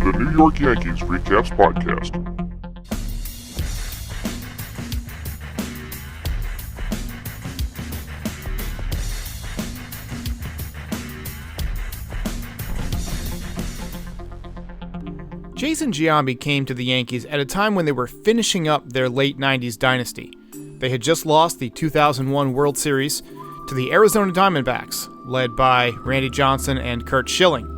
the New York Yankees Recaps Podcast. Jason Giambi came to the Yankees at a time when they were finishing up their late 90s dynasty. They had just lost the 2001 World Series to the Arizona Diamondbacks, led by Randy Johnson and Curt Schilling.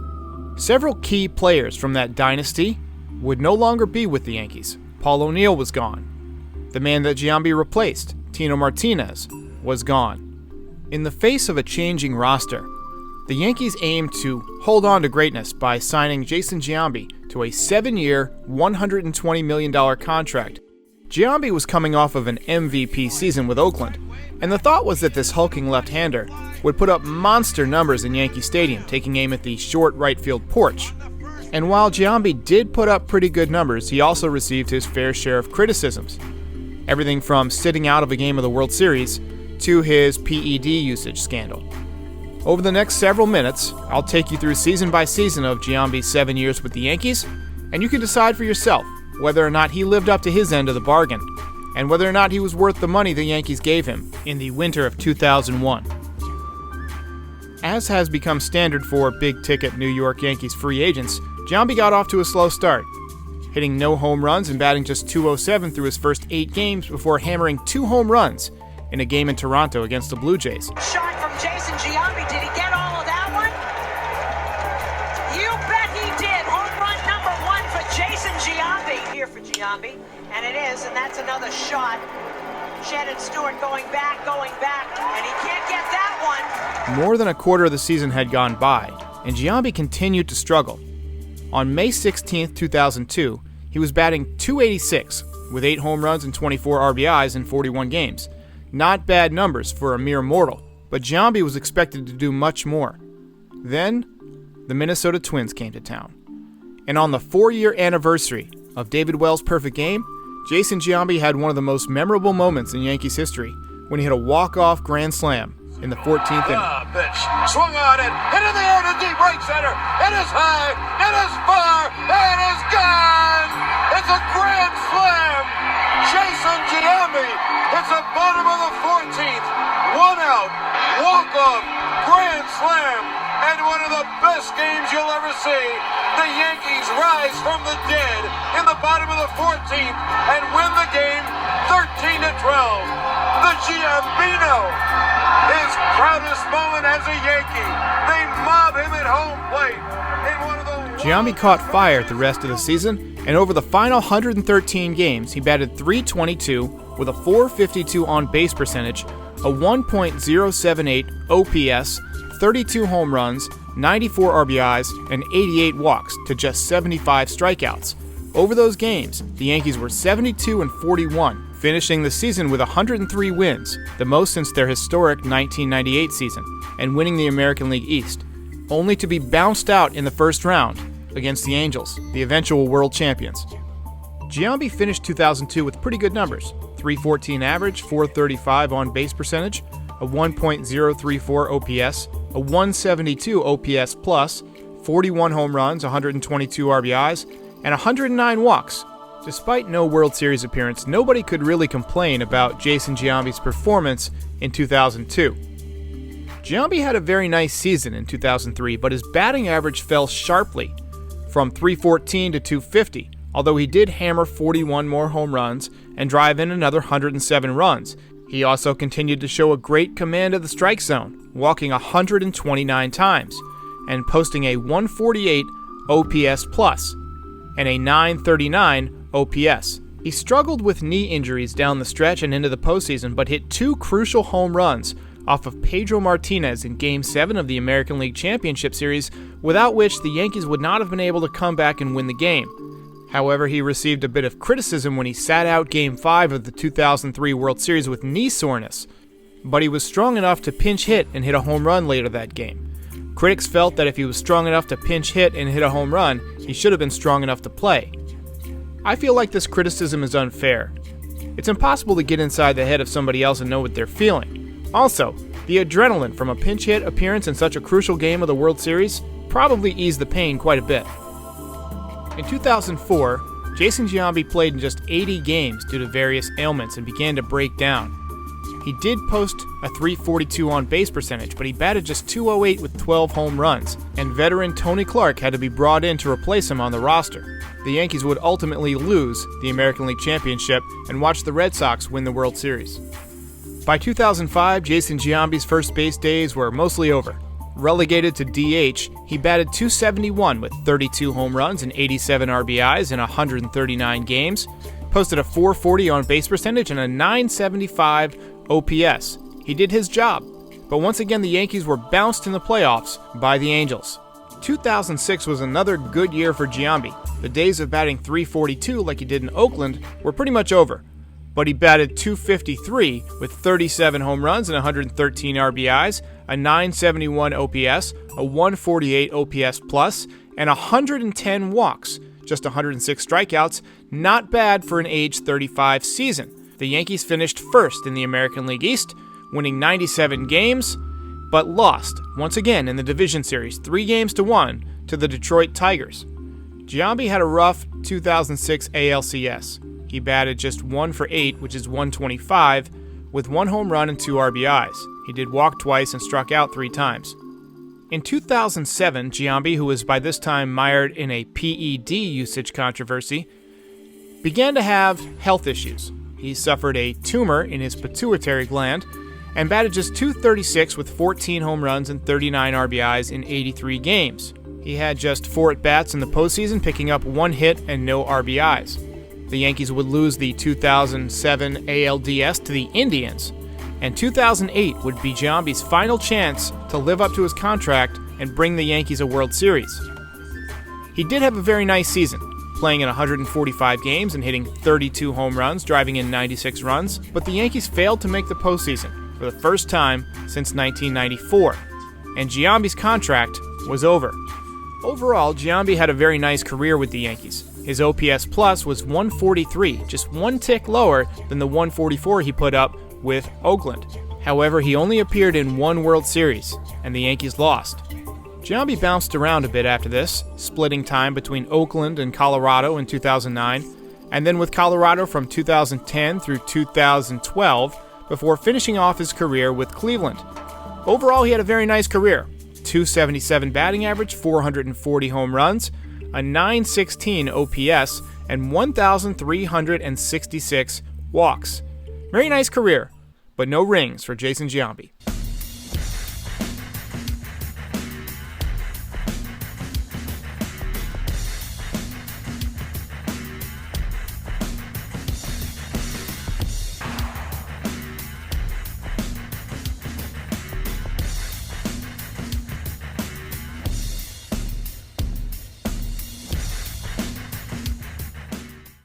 Several key players from that dynasty would no longer be with the Yankees. Paul O'Neill was gone. The man that Giambi replaced, Tino Martinez, was gone. In the face of a changing roster, the Yankees aimed to hold on to greatness by signing Jason Giambi to a 7-year, $120 million contract. Giambi was coming off of an MVP season with Oakland, and the thought was that this hulking left-hander would put up monster numbers in Yankee Stadium, taking aim at the short right field porch. And while Giambi did put up pretty good numbers, he also received his fair share of criticisms. Everything from sitting out of a game of the World Series to his PED usage scandal. Over the next several minutes, I'll take you through season by season of Giambi's 7 years with the Yankees, and you can decide for yourself whether or not he lived up to his end of the bargain, and whether or not he was worth the money the Yankees gave him in the winter of 2001. As has become standard for big-ticket New York Yankees free agents, Giambi got off to a slow start, hitting no home runs and batting just .207 through his first 8 games before hammering 2 home runs in a game in Toronto against the Blue Jays. Shot from Jason Giambi. Did he get all of that one? You bet he did. Home run number 1 for Jason Giambi. Here for Giambi, and it is, and that's another shot. Shannon Stewart going back, and he can't get that one. More than a quarter of the season had gone by, and Giambi continued to struggle. On May 16, 2002, he was batting .286 with 8 home runs and 24 RBIs in 41 games. Not bad numbers for a mere mortal, but Giambi was expected to do much more. Then, the Minnesota Twins came to town. And on the 4-year anniversary of David Wells' perfect game, Jason Giambi had one of the most memorable moments in Yankees history when he hit a walk-off grand slam in the 14th inning. Pitch, swung on it, hit in the air to deep right center. It is high, it is far, it is gone. It's a grand slam. Jason Giambi hits the bottom of the 14th. 1 out, walk-off, grand slam, and one of the best games you'll ever see. The Yankees rise from the dead in the bottom of the 14th and win the game 13-12. The Giambino, his proudest moment as a Yankee. They mob him at home plate in one of the... Giambi caught fire the rest of the season, and over the final 113 games, he batted .322 with a .452 on-base percentage, a 1.078 OPS, 32 home runs, 94 RBIs, and 88 walks to just 75 strikeouts. Over those games, the Yankees were 72-41, finishing the season with 103 wins, the most since their historic 1998 season, and winning the American League East, only to be bounced out in the first round against the Angels, the eventual world champions. Giambi finished 2002 with pretty good numbers: .314 average, .435 on-base percentage, a 1.034 OPS, a 172 OPS plus, 41 home runs, 122 RBIs, and 109 walks. Despite no World Series appearance, nobody could really complain about Jason Giambi's performance in 2002. Giambi had a very nice season in 2003, but his batting average fell sharply from .314 to .250, although he did hammer 41 more home runs and drive in another 107 runs. He also continued to show a great command of the strike zone, walking 129 times and posting a 148 OPS plus and a 939 OPS. He struggled with knee injuries down the stretch and into the postseason, but hit 2 crucial home runs off of Pedro Martinez in Game 7 of the American League Championship Series, without which the Yankees would not have been able to come back and win the game. However, he received a bit of criticism when he sat out Game 5 of the 2003 World Series with knee soreness, but he was strong enough to pinch hit and hit a home run later that game. Critics felt that if he was strong enough to pinch hit and hit a home run, he should have been strong enough to play. I feel like this criticism is unfair. It's impossible to get inside the head of somebody else and know what they're feeling. Also, the adrenaline from a pinch hit appearance in such a crucial game of the World Series probably eased the pain quite a bit. In 2004, Jason Giambi played in just 80 games due to various ailments and began to break down. He did post a .342 on-base percentage, but he batted just .208 with 12 home runs, and veteran Tony Clark had to be brought in to replace him on the roster. The Yankees would ultimately lose the American League Championship and watch the Red Sox win the World Series. By 2005, Jason Giambi's first base days were mostly over. Relegated to DH, he batted .271 with 32 home runs and 87 RBIs in 139 games, posted a .440 on-base percentage and a .975 OPS. He did his job, but once again the Yankees were bounced in the playoffs by the Angels. 2006 was another good year for Giambi. The days of batting .342 like he did in Oakland were pretty much over, but he batted .253 with 37 home runs and 113 RBIs, a .971 OPS, a .148 OPS plus, and 110 walks, just 106 strikeouts, not bad for an age 35 season. The Yankees finished first in the American League East, winning 97 games, but lost, once again in the division series, 3-1 to the Detroit Tigers. Giambi had a rough 2006 ALCS. He batted just 1 for 8, which is .125, with 1 home run and 2 RBIs. He did walk twice and struck out 3 times. In 2007, Giambi, who was by this time mired in a PED usage controversy, began to have health issues. He suffered a tumor in his pituitary gland and batted just .236 with 14 home runs and 39 RBIs in 83 games. He had just 4 at-bats in the postseason, picking up 1 hit and no RBIs. The Yankees would lose the 2007 ALDS to the Indians, and 2008 would be Giambi's final chance to live up to his contract and bring the Yankees a World Series. He did have a very nice season, playing in 145 games and hitting 32 home runs, driving in 96 runs, but the Yankees failed to make the postseason for the first time since 1994, and Giambi's contract was over. Overall, Giambi had a very nice career with the Yankees. His OPS plus was .143, just 1 tick lower than the .144 he put up with Oakland. However, he only appeared in 1 World Series, and the Yankees lost. Giambi bounced around a bit after this, splitting time between Oakland and Colorado in 2009, and then with Colorado from 2010 through 2012, before finishing off his career with Cleveland. Overall, he had a very nice career. .277 batting average, 440 home runs, a .916 OPS, and 1,366 walks. Very nice career, but no rings for Jason Giambi.